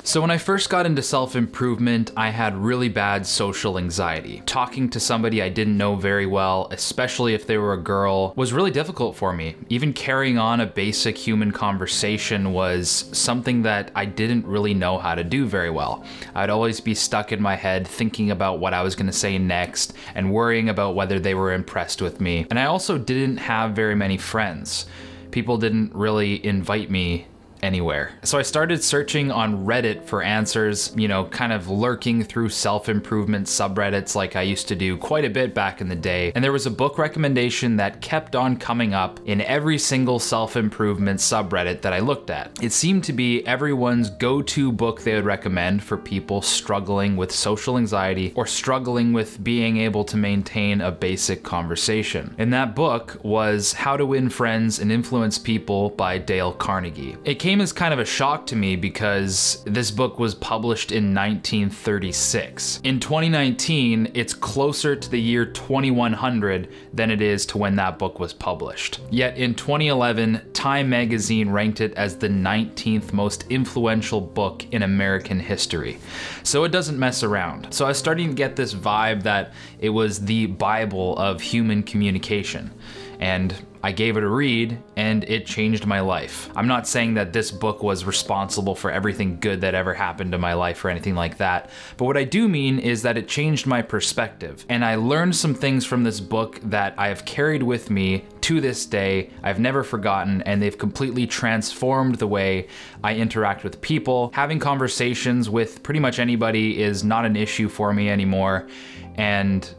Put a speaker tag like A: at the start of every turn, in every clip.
A: So when I first got into self-improvement, I had really bad social anxiety. Talking to somebody I didn't know very well, especially if they were a girl, was really difficult for me. Even carrying on a basic human conversation was something that I didn't really know how to do very well. I'd always be stuck in my head thinking about what I was going to say next and worrying about whether they were impressed with me. And I also didn't have very many friends. People didn't really invite me anywhere. So I started searching on Reddit for answers, you know, kind of lurking through self-improvement subreddits like I used to do quite a bit back in the day. And there was a book recommendation that kept on coming up in every single self-improvement subreddit that I looked at. It seemed to be everyone's go-to book they would recommend for people struggling with social anxiety or struggling with being able to maintain a basic conversation. And that book was How to Win Friends and Influence People by Dale Carnegie. It came as kind of a shock to me because this book was published in 1936. In 2019, it's closer to the year 2100 than it is to when that book was published. Yet in 2011, Time magazine ranked it as the 19th most influential book in American history. So it doesn't mess around. So I was starting to get this vibe that it was the Bible of human communication. And I gave it a read and it changed my life. I'm not saying that this book was responsible for everything good that ever happened to my life or anything like that, but what I do mean is that it changed my perspective. And I learned some things from this book that I have carried with me to this day, I've never forgotten, and they've completely transformed the way I interact with people. Having conversations with pretty much anybody is not an issue for me anymore, and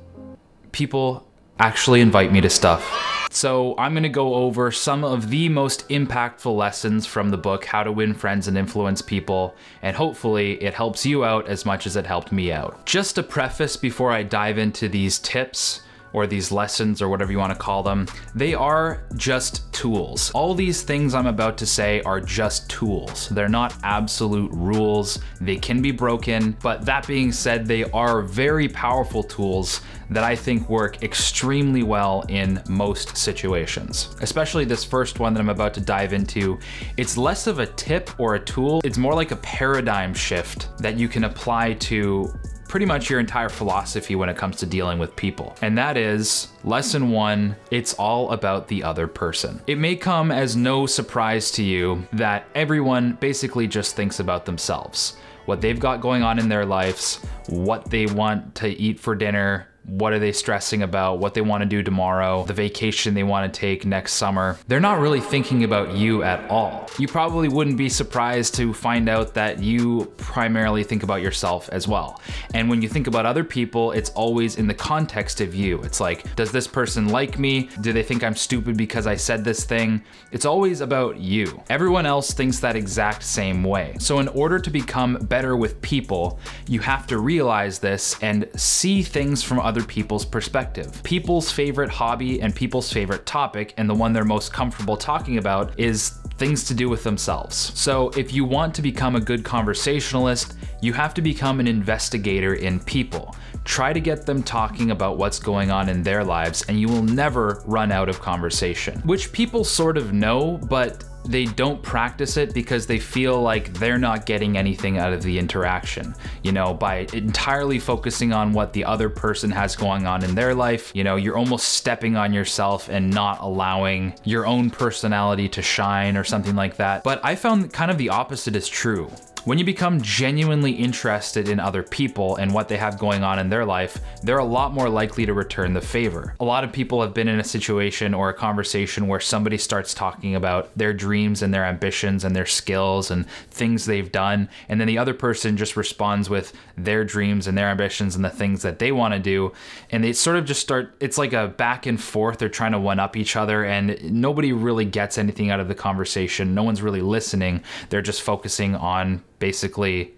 A: people actually invite me to stuff. So I'm gonna go over some of the most impactful lessons from the book, How to Win Friends and Influence People, and hopefully it helps you out as much as it helped me out. Just a preface before I dive into these tips, or these lessons, or whatever you want to call them, they are just tools. All these things I'm about to say are just tools. They're not absolute rules. They can be broken, but that being said, they are very powerful tools that I think work extremely well in most situations. Especially this first one that I'm about to dive into. It's less of a tip or a tool, it's more like a paradigm shift that you can apply to pretty much your entire philosophy when it comes to dealing with people. And that is, lesson one, it's all about the other person. It may come as no surprise to you that everyone basically just thinks about themselves, what they've got going on in their lives, what they want to eat for dinner, what are they stressing about, what they want to do tomorrow, the vacation they want to take next summer. They're not really thinking about you at all. You probably wouldn't be surprised to find out that you primarily think about yourself as well. And when you think about other people, it's always in the context of you. It's like, does this person like me? Do they think I'm stupid because I said this thing? It's always about you. Everyone else thinks that exact same way. So in order to become better with people, you have to realize this and see things from other people's perspective. People's favorite hobby and people's favorite topic, and the one they're most comfortable talking about, is things to do with themselves. So if you want to become a good conversationalist, you have to become an investigator in people. Try to get them talking about what's going on in their lives, and you will never run out of conversation. Which people sort of know, but they don't practice it because they feel like they're not getting anything out of the interaction. You know, by entirely focusing on what the other person has going on in their life, you know, you're almost stepping on yourself and not allowing your own personality to shine or something like that. But I found kind of the opposite is true. When you become genuinely interested in other people and what they have going on in their life, they're a lot more likely to return the favor. A lot of people have been in a situation or a conversation where somebody starts talking about their dreams and their ambitions and their skills and things they've done, and then the other person just responds with their dreams and their ambitions and the things that they want to do, and they sort of just start, it's like a back and forth, they're trying to one-up each other, and nobody really gets anything out of the conversation. No one's really listening. They're just focusing on basically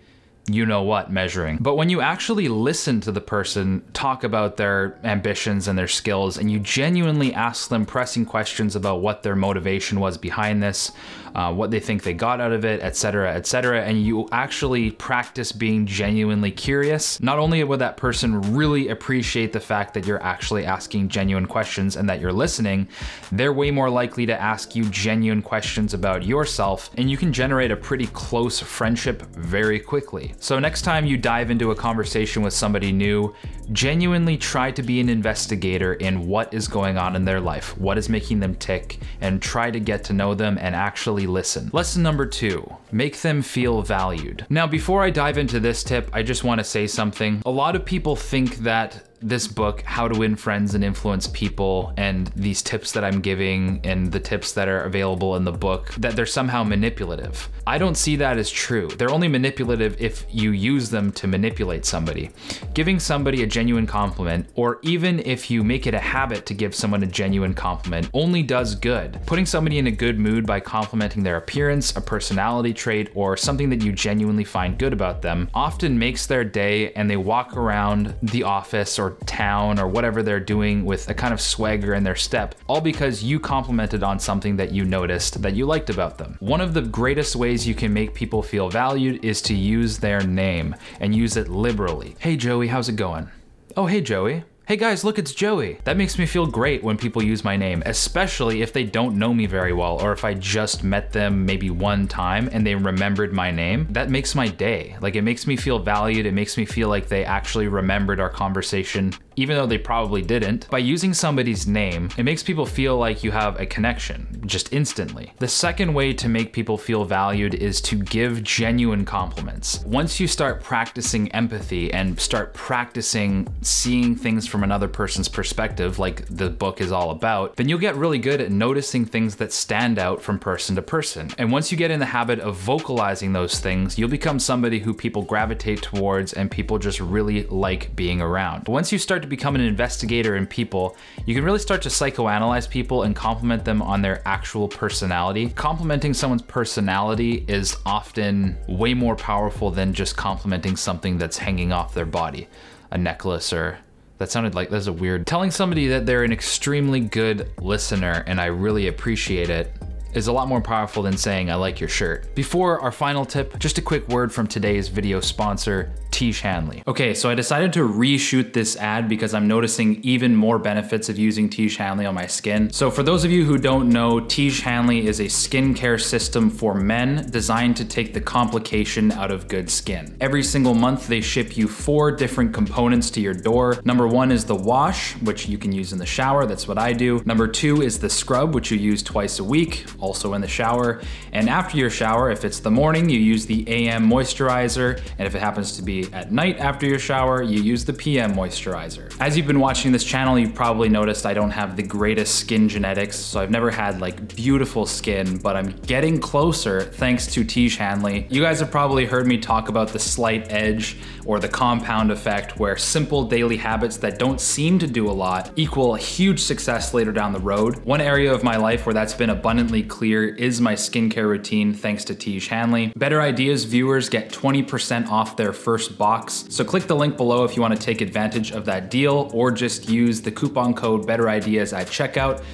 A: you-know-what measuring. But when you actually listen to the person talk about their ambitions and their skills, and you genuinely ask them pressing questions about what their motivation was behind this, what they think they got out of it, etc., and you actually practice being genuinely curious, not only would that person really appreciate the fact that you're actually asking genuine questions and that you're listening, they're way more likely to ask you genuine questions about yourself, and you can generate a pretty close friendship very quickly. So next time you dive into a conversation with somebody new, genuinely try to be an investigator in what is going on in their life, what is making them tick, and try to get to know them and actually listen. Lesson number 2, make them feel valued. Now, before I dive into this tip, I just want to say something. A lot of people think that this book, How to Win Friends and Influence People, and these tips that I'm giving and the tips that are available in the book, that they're somehow manipulative. I don't see that as true. They're only manipulative if you use them to manipulate somebody. Giving somebody a genuine compliment, or even if you make it a habit to give someone a genuine compliment, only does good. Putting somebody in a good mood by complimenting their appearance, a personality trait, or something that you genuinely find good about them often makes their day, and they walk around the office or town or whatever they're doing with a kind of swagger in their step, all because you complimented on something that you noticed that you liked about them. One of the greatest ways you can make people feel valued is to use their name, and use it liberally. Hey Joey, how's it going? Oh, hey Joey. Hey guys, look, it's Joey. That makes me feel great when people use my name, especially if they don't know me very well, or if I just met them maybe one time and they remembered my name. That makes my day. Like, it makes me feel valued. It makes me feel like they actually remembered our conversation, even though they probably didn't. By using somebody's name, it makes people feel like you have a connection, just instantly. The second way to make people feel valued is to give genuine compliments. Once you start practicing empathy and start practicing seeing things from another person's perspective, like the book is all about, then you'll get really good at noticing things that stand out from person to person. And once you get in the habit of vocalizing those things, you'll become somebody who people gravitate towards and people just really like being around. But once you start to become an investigator in people, you can really start to psychoanalyze people and compliment them on their actual personality. Complimenting someone's personality is often way more powerful than just complimenting something that's hanging off their body, a necklace, or that sounded like that's a weird. Telling somebody that they're an extremely good listener and I really appreciate it is a lot more powerful than saying I like your shirt. Before our final tip, just a quick word from today's video sponsor, Tiege Hanley. Okay, so I decided to reshoot this ad because I'm noticing even more benefits of using Tiege Hanley on my skin. So for those of you who don't know, Tiege Hanley is a skincare system for men designed to take the complication out of good skin. Every single month they ship you 4 different components to your door. Number 1 is the wash, which you can use in the shower, that's what I do. Number 2 is the scrub, which you use twice a week, also in the shower. And after your shower, if it's the morning, you use the AM moisturizer, and if it happens to be at night after your shower, you use the PM moisturizer. As you've been watching this channel, you've probably noticed I don't have the greatest skin genetics, so I've never had like beautiful skin, but I'm getting closer thanks to Tiege Hanley. You guys have probably heard me talk about the slight edge or the compound effect, where simple daily habits that don't seem to do a lot equal a huge success later down the road. One area of my life where that's been abundantly clear is my skincare routine, thanks to Tiege Hanley. Better Ideas viewers get 20% off their first box, so click the link below if you want to take advantage of that deal, or just use the coupon code Better Ideas at checkout.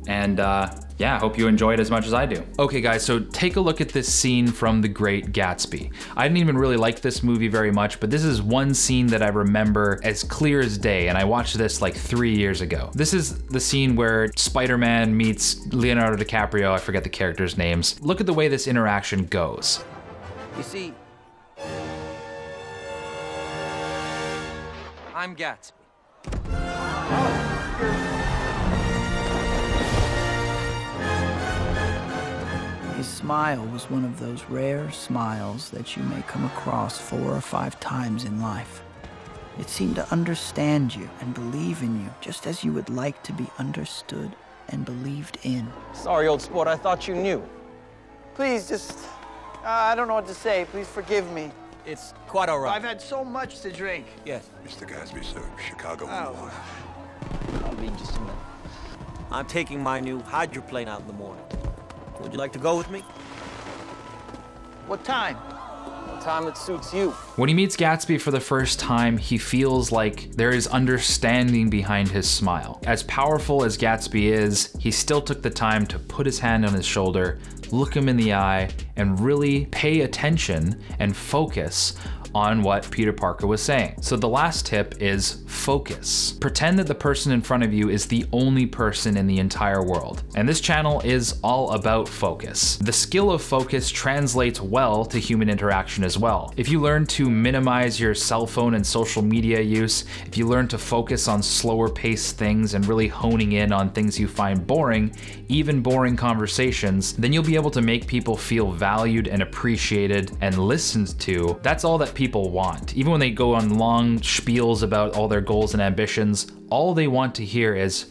A: And yeah, I hope you enjoy it as much as I do. Okay guys, so take a look at this scene from The Great Gatsby. I didn't even really like this movie very much, but this is one scene that I remember as clear as day, and I watched this like 3 years ago. This is the scene where Spider-Man meets Leonardo DiCaprio, I forget the characters' names. Look at the way this interaction goes.
B: You see, I'm Gatsby.
C: His smile was one of those rare smiles that you may come across 4 or 5 times in life. It seemed to understand you and believe in you, just as you would like to be understood and believed in.
B: Sorry, old sport, I thought you knew.
D: Please, just, I don't know what to say. Please forgive me.
B: It's quite all right.
D: I've had so much to drink.
B: Yes.
E: Mr. Gatsby, sir. Chicago.
D: Oh. I'll be in just a minute.
B: I'm taking my new hydroplane out in the morning. Would you like to go with me?
D: What time?
B: Time that suits you.
A: When he meets Gatsby for the first time, he feels like there is understanding behind his smile. As powerful as Gatsby is, he still took the time to put his hand on his shoulder, look him in the eye, and really pay attention and focus on what Peter Parker was saying. So the last tip is focus. Pretend that the person in front of you is the only person in the entire world. And this channel is all about focus. The skill of focus translates well to human interaction as well. If you learn to minimize your cell phone and social media use, if you learn to focus on slower paced things and really honing in on things you find boring, even boring conversations, then you'll be able to make people feel valued and appreciated and listened to. That's all that people want. Even when they go on long spiels about all their goals and ambitions, all they want to hear is,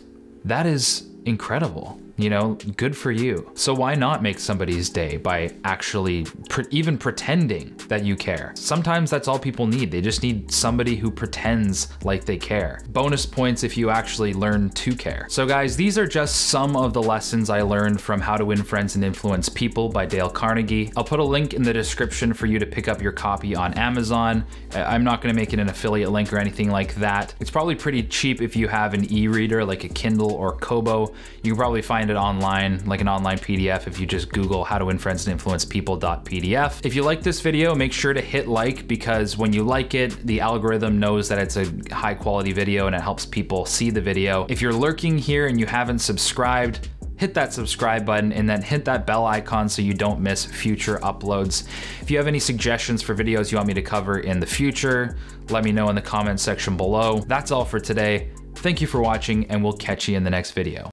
A: that is incredible. You know, good for you. So why not make somebody's day by actually even pretending that you care? Sometimes that's all people need. They just need somebody who pretends like they care. Bonus points if you actually learn to care. So guys, these are just some of the lessons I learned from How to Win Friends and Influence People by Dale Carnegie. I'll put a link in the description for you to pick up your copy on Amazon. I'm not gonna make it an affiliate link or anything like that. It's probably pretty cheap if you have an e-reader like a Kindle or Kobo. You can probably find it online, like an online PDF, if you just Google How to Win Friends and Influence People.pdf. If you like this video, make sure to hit like, because when you like it, the algorithm knows that it's a high quality video and it helps people see the video. If you're lurking here and you haven't subscribed, hit that subscribe button and then hit that bell icon so you don't miss future uploads. If you have any suggestions for videos you want me to cover in the future, let me know in the comment section below. That's all for today. Thank you for watching, and we'll catch you in the next video.